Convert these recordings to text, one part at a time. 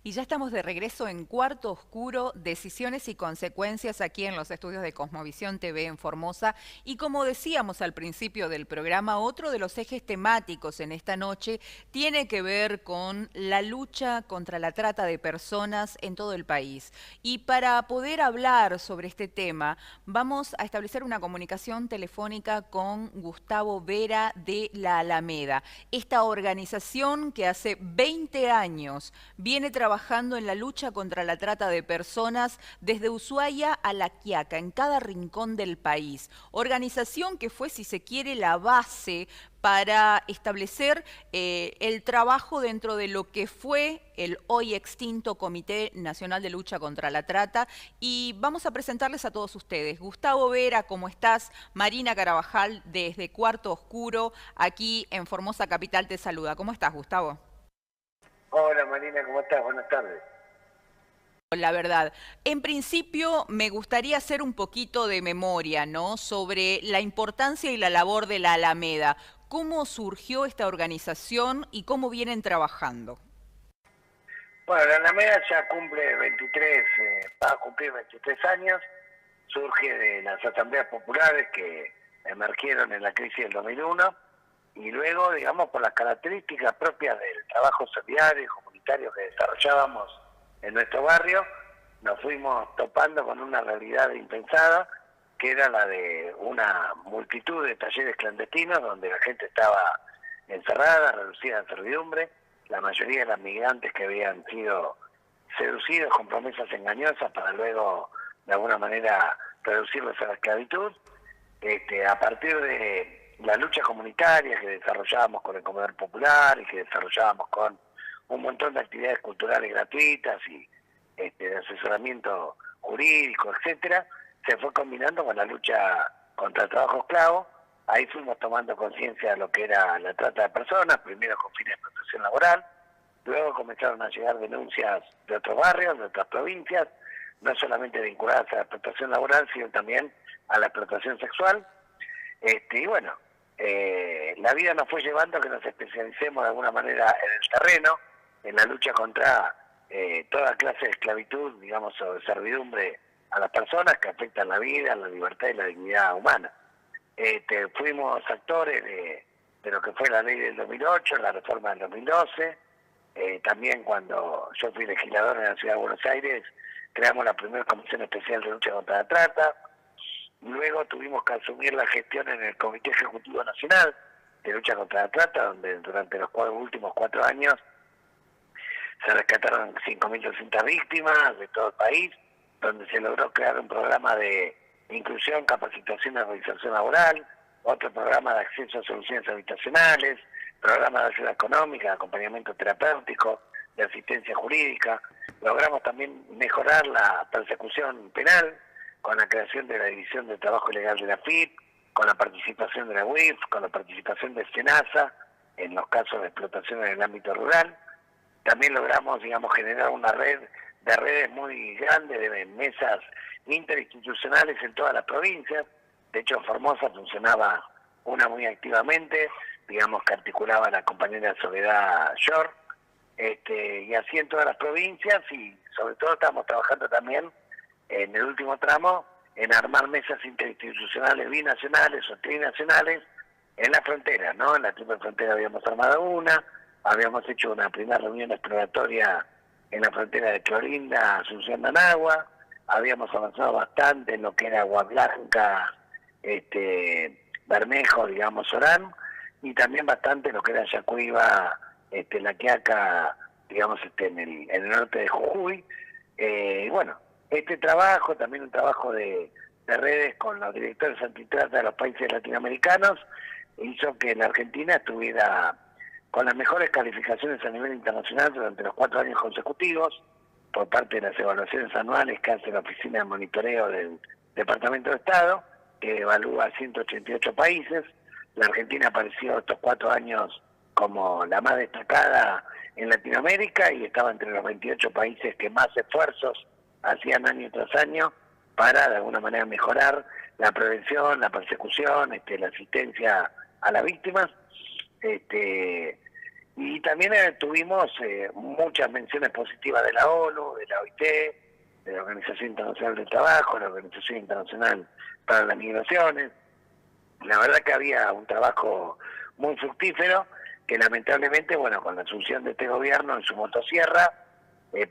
Y ya estamos de regreso en Cuarto Oscuro, decisiones y consecuencias aquí en los estudios de Cosmovisión TV en Formosa. Y como decíamos al principio del programa, otro de los ejes temáticos en esta noche tiene que ver con la lucha contra la trata de personas en todo el país. Y para poder hablar sobre este tema, vamos a establecer una comunicación telefónica con Gustavo Vera de La Alameda, esta organización que hace 20 años viene trabajando en la lucha contra la trata de personas desde Ushuaia a La Quiaca, en cada rincón del país. Organización que fue, si se quiere, la base para establecer el trabajo dentro de lo que fue el hoy extinto Comité Nacional de Lucha contra la Trata. Y vamos a presentarles a todos ustedes. Gustavo Vera, ¿cómo estás? Marina Carabajal, desde Cuarto Oscuro, aquí en Formosa Capital, te saluda. ¿Cómo estás, Gustavo? Hola Marina, ¿cómo estás? Buenas tardes. La verdad, en principio me gustaría hacer un poquito de memoria, ¿no? Sobre la importancia y la labor de la Alameda. ¿Cómo surgió esta organización y cómo vienen trabajando? Bueno, la Alameda ya cumple 23, va a cumplir 23 años, surge de las asambleas populares que emergieron en la crisis del 2001 y luego, digamos, por las características propias del trabajo solidario y comunitario que desarrollábamos en nuestro barrio, nos fuimos topando con una realidad impensada, que era la de una multitud de talleres clandestinos donde la gente estaba encerrada, reducida a servidumbre, la mayoría de las migrantes que habían sido seducidos con promesas engañosas para luego, de alguna manera, reducirlos a la esclavitud. A partir de la lucha comunitaria que desarrollábamos con el comedor popular y que desarrollábamos con un montón de actividades culturales gratuitas y de asesoramiento jurídico, etcétera, se fue combinando con la lucha contra el trabajo esclavo. Ahí fuimos tomando conciencia de lo que era la trata de personas, primero con fines de explotación laboral, luego comenzaron a llegar denuncias de otros barrios, de otras provincias, no solamente vinculadas a la explotación laboral, sino también a la explotación sexual. Y bueno, la vida nos fue llevando a que nos especialicemos de alguna manera en el terreno, en la lucha contra toda clase de esclavitud, digamos, o de servidumbre a las personas que afectan la vida, la libertad y la dignidad humana. Fuimos actores de lo que fue la ley del 2008, la reforma del 2012, también cuando yo fui legislador en la Ciudad de Buenos Aires, creamos la primera Comisión Especial de Lucha contra la Trata. Luego tuvimos que asumir la gestión en el Comité Ejecutivo Nacional de Lucha contra la Trata, donde durante los últimos 4 años se rescataron 5.200 víctimas de todo el país, donde se logró crear un programa de inclusión, capacitación y realización laboral, otro programa de acceso a soluciones habitacionales, programa de ayuda económica, de acompañamiento terapéutico, de asistencia jurídica. Logramos también mejorar la persecución penal con la creación de la División de Trabajo Ilegal de la FIP, con la participación de la UIF, con la participación de SENASA en los casos de explotación en el ámbito rural. También logramos, digamos, generar una red de redes muy grande de mesas interinstitucionales en todas las provincias. De hecho, en Formosa funcionaba una muy activamente, digamos que articulaba la compañera Soledad Shore, y así en todas las provincias, y sobre todo estamos trabajando también en el último tramo en armar mesas interinstitucionales binacionales o trinacionales en la frontera, ¿no? En la triple frontera habíamos armado una, habíamos hecho una primera reunión exploratoria en la frontera de Clorinda, Asunción de Anagua, habíamos avanzado bastante en lo que era Agua Blanca, Bermejo, digamos, Orán, y también bastante en lo que era Yacuiba, La Quiaca, digamos, en el norte de Jujuy. Y bueno, este trabajo, también un trabajo de redes con los directores antitrata de los países latinoamericanos, hizo que la Argentina estuviera con las mejores calificaciones a nivel internacional durante los 4 años consecutivos, por parte de las evaluaciones anuales que hace la Oficina de Monitoreo del Departamento de Estado, que evalúa 188 países. La Argentina apareció estos 4 años como la más destacada en Latinoamérica y estaba entre los 28 países que más esfuerzos hacían año tras año para de alguna manera mejorar la prevención, la persecución, la asistencia a las víctimas. Y también tuvimos muchas menciones positivas de la ONU, de la OIT, de la Organización Internacional del Trabajo, de la Organización Internacional para las Migraciones. La verdad que había un trabajo muy fructífero, que lamentablemente, bueno, con la asunción de este gobierno en su motosierra,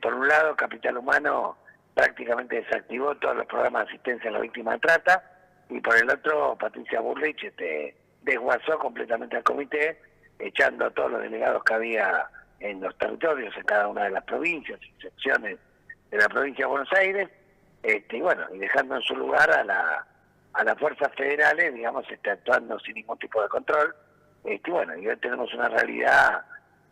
por un lado, Capital Humano prácticamente desactivó todos los programas de asistencia a las víctimas de trata, y por el otro, Patricia Bullrich desguazó completamente al comité, echando a todos los delegados que había en los territorios, en cada una de las provincias y secciones de la provincia de Buenos Aires, y bueno, y dejando en su lugar a las fuerzas federales, digamos, actuando sin ningún tipo de control. Bueno, y hoy tenemos una realidad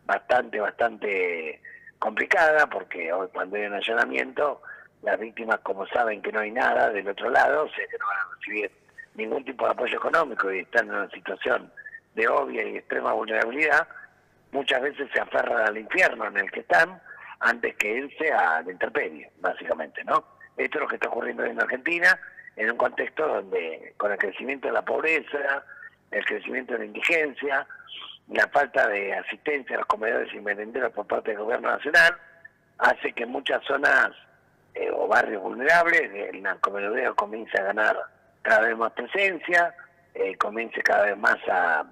bastante complicada, porque hoy cuando hay un allanamiento, las víctimas, como saben que no hay nada del otro lado, o sea que no van a recibir ningún tipo de apoyo económico y están en una situación de obvia y extrema vulnerabilidad, muchas veces se aferran al infierno en el que están antes que irse a la intemperie, básicamente, ¿no? Esto es lo que está ocurriendo en Argentina, en un contexto donde con el crecimiento de la pobreza, el crecimiento de la indigencia, la falta de asistencia a los comedores y merenderos por parte del gobierno nacional, hace que en muchas zonas o barrios vulnerables el narcomenudeo comience a ganar cada vez más presencia, comience cada vez más a,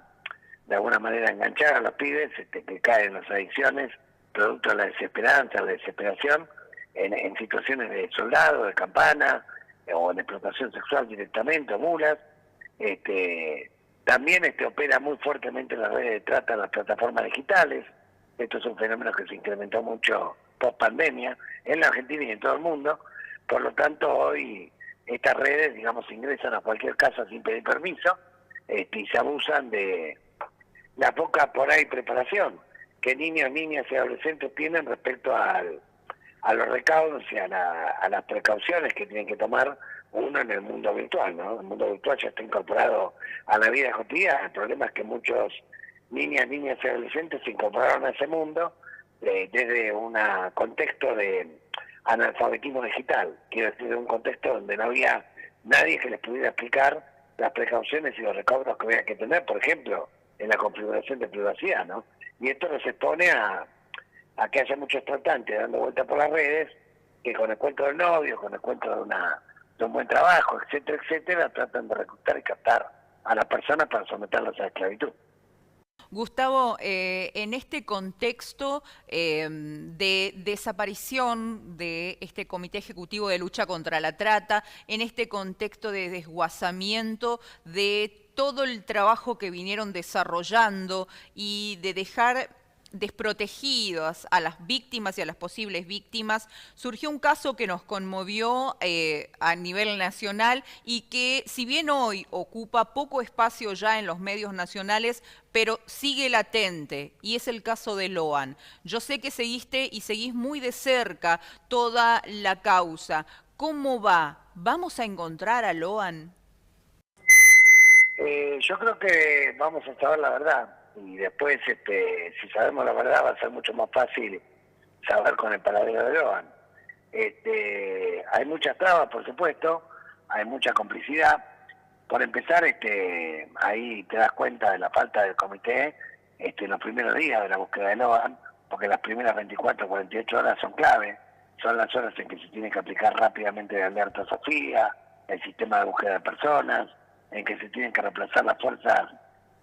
de alguna manera, enganchar a los pibes que caen en las adicciones, producto de la desesperanza, la desesperación, en situaciones de soldado, de campana, o en explotación sexual directamente, o mulas. También opera muy fuertemente en las redes de trata, en las plataformas digitales. Esto es un fenómeno que se incrementó mucho post pandemia en la Argentina y en todo el mundo. Por lo tanto, hoy estas redes, digamos, ingresan a cualquier casa sin pedir permiso, y se abusan de la poca por ahí preparación que niños, niñas y adolescentes tienen respecto a los recaudos y a las precauciones que tienen que tomar uno en el mundo virtual, ¿no? El mundo virtual ya está incorporado a la vida cotidiana. El problema es que muchos niñas y adolescentes se incorporaron a ese mundo desde un contexto de analfabetismo digital, quiero decir, de un contexto donde no había nadie que les pudiera explicar las precauciones y los recaudos que había que tener, por ejemplo, en la configuración de privacidad, ¿no? Y esto nos expone a que haya muchos tratantes dando vueltas por las redes, que con el cuento del novio, con el cuento de un buen trabajo, etcétera, etcétera, tratan de reclutar y captar a las personas para someterlas a la esclavitud. Gustavo, en este contexto de desaparición de este Comité Ejecutivo de Lucha contra la Trata, en este contexto de desguazamiento de todo el trabajo que vinieron desarrollando y de dejar desprotegidas a las víctimas y a las posibles víctimas, surgió un caso que nos conmovió a nivel nacional y que, si bien hoy ocupa poco espacio ya en los medios nacionales, pero sigue latente, y es el caso de Loan. Yo sé que seguiste y seguís muy de cerca toda la causa. ¿Cómo va? ¿Vamos a encontrar a Loan? Yo creo que vamos a saber la verdad, y después, si sabemos la verdad, va a ser mucho más fácil saber con el paradero de Loan. Hay muchas trabas, por supuesto, hay mucha complicidad. Por empezar, ahí te das cuenta de la falta del comité en los primeros días de la búsqueda de Loan, porque las primeras 24 o 48 horas son clave, son las horas en que se tiene que aplicar rápidamente la alerta Sofía, el sistema de búsqueda de personas, en que se tienen que reemplazar las fuerzas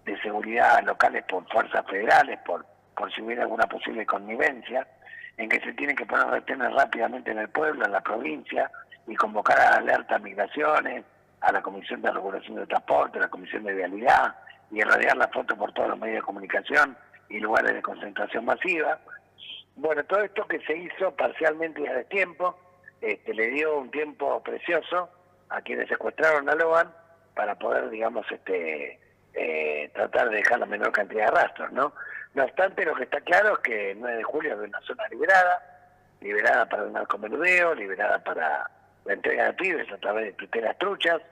de seguridad locales por fuerzas federales, por si hubiera alguna posible connivencia, en que se tienen que poner retenes rápidamente en el pueblo, en la provincia, y convocar a la alerta migraciones, a la Comisión de Regulación del Transporte, a la Comisión de Vialidad, y irradiar la foto por todos los medios de comunicación y lugares de concentración masiva. Bueno, todo esto que se hizo parcialmente y a destiempo, le dio un tiempo precioso a quienes secuestraron a Loan para poder, digamos, tratar de dejar la menor cantidad de rastros, ¿no? No obstante, lo que está claro es que el 9 de julio es una zona liberada para el narcomenudeo, liberada para la entrega de pibes a través de tutelas truchas,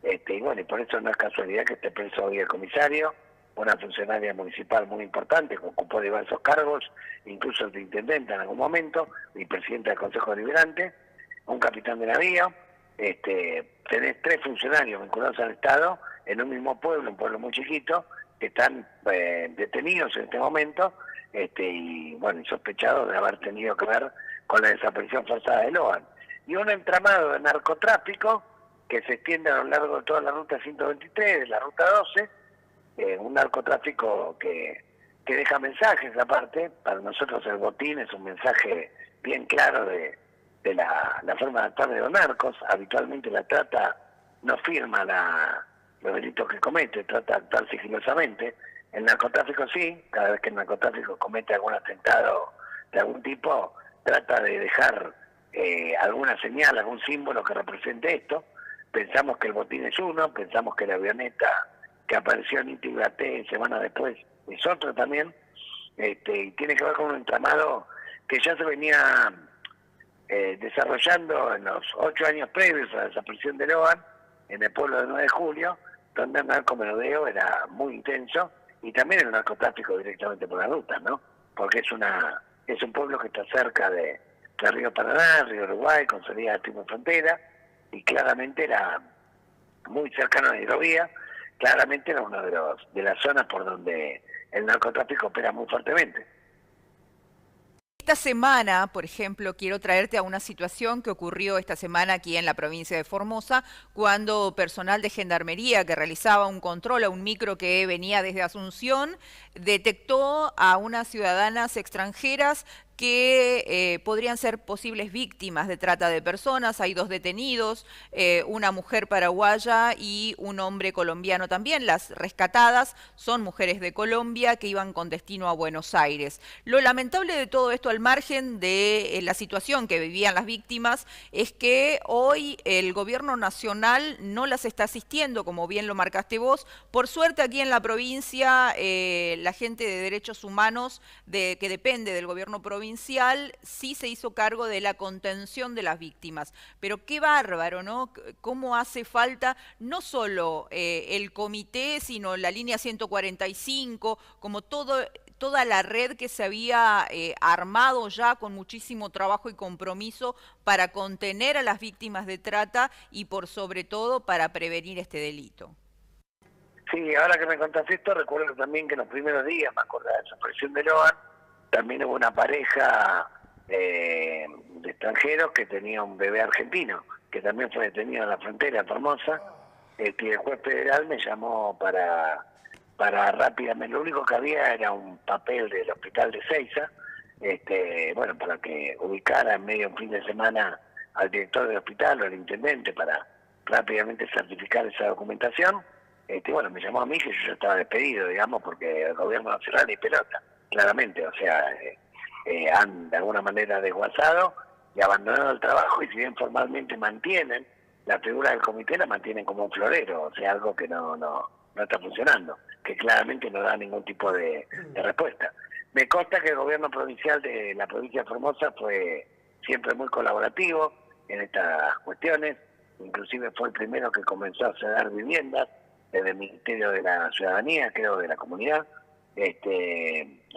y bueno, y por eso no es casualidad que esté preso hoy el comisario, una funcionaria municipal muy importante que ocupó diversos cargos, incluso el de intendente en algún momento, y presidente del Consejo Deliberante, un capitán de navío. Tenés 3 funcionarios vinculados al Estado en un mismo pueblo, un pueblo muy chiquito, que están detenidos en este momento, y bueno, y sospechado de haber tenido que ver con la desaparición forzada de Loan. Y un entramado de narcotráfico que se extiende a lo largo de toda la ruta 123, de la ruta 12, un narcotráfico que deja mensajes aparte. Para nosotros el botín es un mensaje bien claro de la forma de actuar de los narcos. Habitualmente la trata no firma los delitos que comete, trata de actuar sigilosamente. El narcotráfico sí, cada vez que el narcotráfico comete algún atentado de algún tipo, trata de dejar alguna señal, algún símbolo que represente esto. Pensamos que el botín es uno, pensamos que la avioneta que apareció en Inti semanas después es otro también, y tiene que ver con un entramado que ya se venía desarrollando en los 8 años previos a la desaparición de Loan, en el pueblo de 9 de Julio, donde el narcomenudeo era muy intenso, y también el narcotráfico directamente por la ruta, ¿no? Porque es un pueblo que está cerca de Río Paraná, Río Uruguay, con salida de tipo frontera, y claramente era muy cercano a la hidrovía. Claramente era una de las zonas por donde el narcotráfico opera muy fuertemente. Esta semana, por ejemplo, quiero traerte a una situación que ocurrió esta semana aquí en la provincia de Formosa, cuando personal de gendarmería que realizaba un control a un micro que venía desde Asunción, detectó a unas ciudadanas extranjeras que podrían ser posibles víctimas de trata de personas. Hay 2 detenidos, una mujer paraguaya y un hombre colombiano también. Las rescatadas son mujeres de Colombia que iban con destino a Buenos Aires. Lo lamentable de todo esto, al margen de la situación que vivían las víctimas, es que hoy el gobierno nacional no las está asistiendo, como bien lo marcaste vos. Por suerte aquí en la provincia, la gente de derechos humanos que depende del gobierno provincial sí se hizo cargo de la contención de las víctimas. Pero qué bárbaro, ¿no? Cómo hace falta no solo el comité, sino la línea 145, como toda la red que se había armado ya con muchísimo trabajo y compromiso para contener a las víctimas de trata y por sobre todo para prevenir este delito. Sí, ahora que me contaste esto, recuerdo también que en los primeros días, me acuerdo de la desaparición de Loan, también hubo una pareja de extranjeros que tenía un bebé argentino, que también fue detenido en la frontera, en Formosa. El juez federal me llamó para rápidamente, lo único que había era un papel del hospital de Seiza, bueno, para que ubicara en medio de un fin de semana al director del hospital o al intendente para rápidamente certificar esa documentación. Bueno, me llamó a mí, que yo ya estaba despedido, digamos, porque el gobierno nacional ni pelota, claramente, o sea, han de alguna manera desguazado y abandonado el trabajo, y si bien formalmente mantienen la figura del comité, la mantienen como un florero, o sea, algo que no está funcionando, que claramente no da ningún tipo de respuesta. Me consta que el gobierno provincial de la provincia de Formosa fue siempre muy colaborativo en estas cuestiones, inclusive fue el primero que comenzó a ceder viviendas desde el Ministerio de la Ciudadanía, creo, de la comunidad,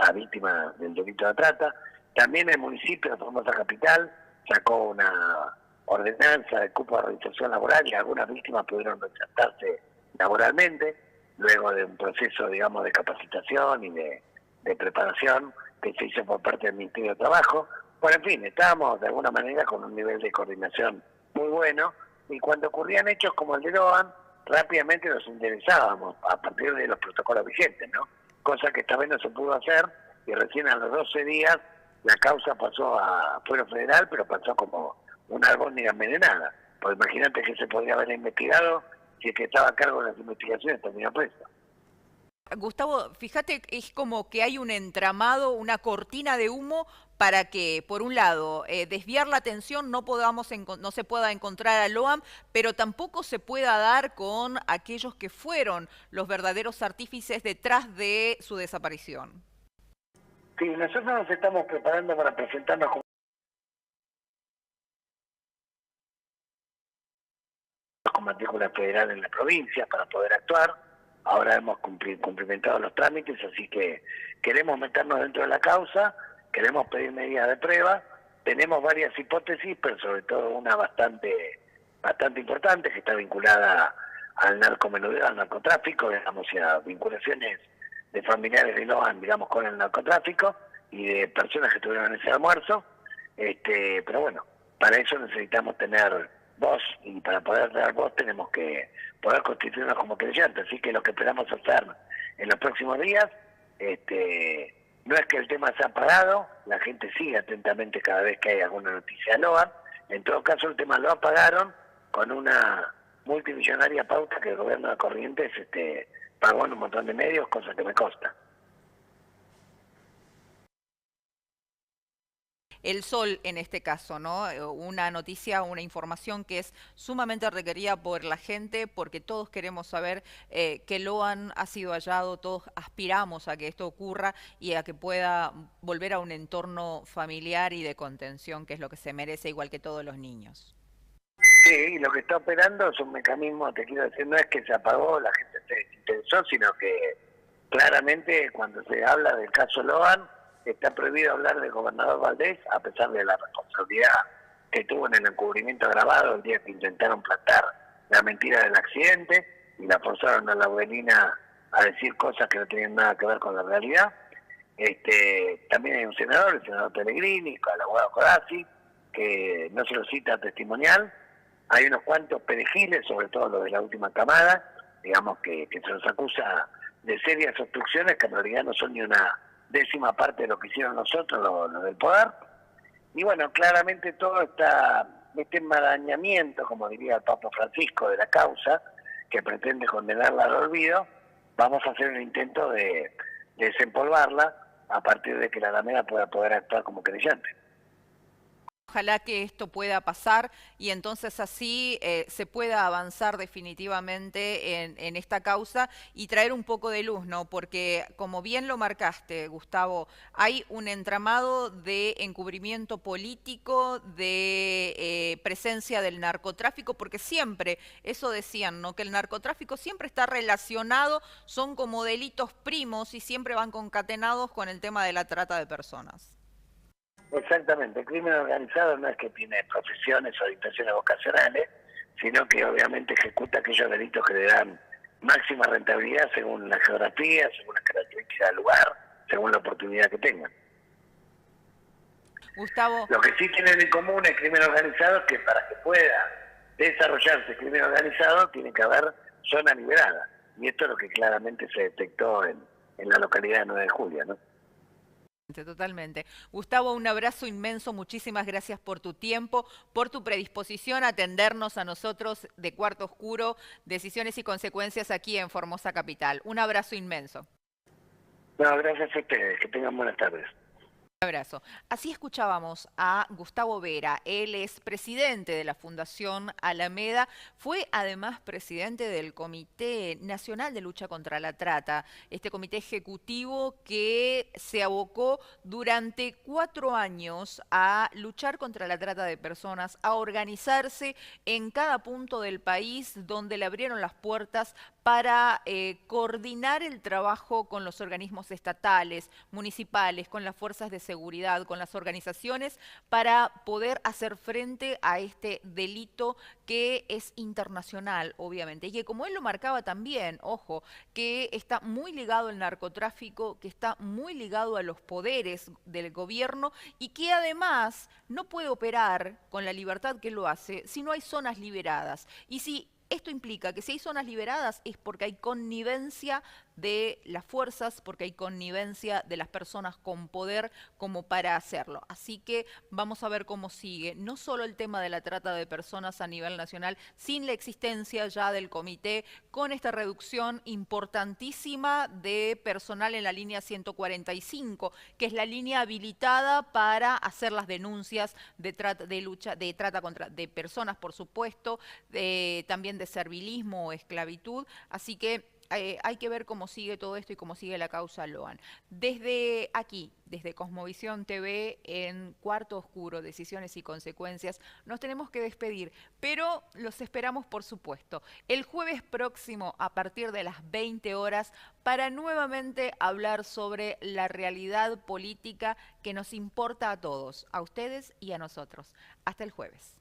a víctimas del delito de trata. También el municipio de Formosa Capital sacó una ordenanza de cupo de reinserción laboral y algunas víctimas pudieron reinsertarse laboralmente, luego de un proceso, digamos, de capacitación y de preparación que se hizo por parte del Ministerio de Trabajo. Bueno, en fin, estábamos de alguna manera con un nivel de coordinación muy bueno, y cuando ocurrían hechos como el de Loan, rápidamente nos interesábamos a partir de los protocolos vigentes, ¿no? Cosa que esta vez no se pudo hacer, y recién a los 12 días la causa pasó a fuero federal, pero pasó como una albóndiga envenenada. Pues imagínate que se podría haber investigado si el que estaba a cargo de las investigaciones terminó preso. Gustavo, fíjate, es como que hay un entramado, una cortina de humo para que, por un lado, desviar la atención, no se pueda encontrar a Loan, pero tampoco se pueda dar con aquellos que fueron los verdaderos artífices detrás de su desaparición. Sí, nosotros nos estamos preparando para presentarnos con matrícula federal en la provincia para poder actuar. Ahora hemos cumplimentado los trámites, así que queremos meternos dentro de la causa, queremos pedir medidas de prueba. Tenemos varias hipótesis, pero sobre todo una bastante importante, que está vinculada al narcomenudeo, al narcotráfico, digamos, y a vinculaciones de familiares de Loan, digamos, con el narcotráfico y de personas que estuvieron en ese almuerzo. Pero bueno, para eso necesitamos tener voz, y para poder tener voz tenemos que poder constituirnos como creyentes. Así que lo que esperamos hacer en los próximos días, no es que el tema se ha parado, la gente sigue atentamente cada vez que hay alguna noticia de Loan. En todo caso, el tema lo apagaron con una multimillonaria pauta que el gobierno de Corrientes pagó en un montón de medios, cosa que me consta. El Sol en este caso, ¿no? Una noticia, una información que es sumamente requerida por la gente porque todos queremos saber que Loan ha sido hallado, todos aspiramos a que esto ocurra y a que pueda volver a un entorno familiar y de contención, que es lo que se merece, igual que todos los niños. Sí, lo que está operando es un mecanismo, te quiero decir, no es que se apagó, la gente se desinteresó, sino que claramente cuando se habla del caso Loan, está prohibido hablar del gobernador Valdés, a pesar de la responsabilidad que tuvo en el encubrimiento agravado el día que intentaron plantar la mentira del accidente y la forzaron a la Aurelina a decir cosas que no tenían nada que ver con la realidad. También hay un senador, el senador Pellegrini, el abogado Codazzi, que no se lo cita testimonial. Hay unos cuantos perejiles, sobre todo los de la última camada, digamos que se los acusa de serias obstrucciones que en realidad no son ni una décima parte de lo que hicieron nosotros, los del poder. Y bueno, claramente todo este enmarañamiento, como diría el Papa Francisco, de la causa, que pretende condenarla al olvido, vamos a hacer un intento de desempolvarla a partir de que la Alameda pueda poder actuar como creyente. Ojalá que esto pueda pasar y entonces así se pueda avanzar definitivamente en esta causa y traer un poco de luz, ¿no? Porque como bien lo marcaste, Gustavo, hay un entramado de encubrimiento político, de presencia del narcotráfico, porque siempre, eso decían, ¿no? Que el narcotráfico siempre está relacionado, son como delitos primos y siempre van concatenados con el tema de la trata de personas. Exactamente, el crimen organizado no es que tiene profesiones o orientaciones vocacionales, sino que obviamente ejecuta aquellos delitos que le dan máxima rentabilidad según la geografía, según las características del lugar, según la oportunidad que tengan. Gustavo. Lo que sí tienen en común el crimen organizado es que para que pueda desarrollarse el crimen organizado tiene que haber zona liberada, y esto es lo que claramente se detectó en la localidad de 9 de julio, ¿no? Totalmente. Gustavo, un abrazo inmenso, muchísimas gracias por tu tiempo, por tu predisposición a atendernos a nosotros de Cuarto Oscuro, Decisiones y Consecuencias aquí en Formosa Capital. Un abrazo inmenso. No, gracias a ustedes, que tengan buenas tardes. Un abrazo. Así escuchábamos a Gustavo Vera, él es presidente de la Fundación Alameda, fue además presidente del Comité Nacional de Lucha contra la Trata, este comité ejecutivo que se abocó durante 4 años a luchar contra la trata de personas, a organizarse en cada punto del país donde le abrieron las puertas para coordinar el trabajo con los organismos estatales, municipales, con las fuerzas de seguridad, con las organizaciones, para poder hacer frente a este delito que es internacional, obviamente, y que como él lo marcaba también, ojo, que está muy ligado al narcotráfico, que está muy ligado a los poderes del gobierno y que además no puede operar con la libertad que lo hace si no hay zonas liberadas. Y si esto implica que si hay zonas liberadas es porque hay connivencia de las fuerzas, porque hay connivencia de las personas con poder como para hacerlo. Así que vamos a ver cómo sigue, no solo el tema de la trata de personas a nivel nacional, sin la existencia ya del comité, con esta reducción importantísima de personal en la línea 145, que es la línea habilitada para hacer las denuncias de trata de personas, por supuesto, también de servilismo o esclavitud. Así que hay que ver cómo sigue todo esto y cómo sigue la causa Loan. Desde aquí, desde Cosmovisión TV, en Cuarto Oscuro, Decisiones y Consecuencias, nos tenemos que despedir, pero los esperamos, por supuesto, el jueves próximo a partir de las 20 horas para nuevamente hablar sobre la realidad política que nos importa a todos, a ustedes y a nosotros. Hasta el jueves.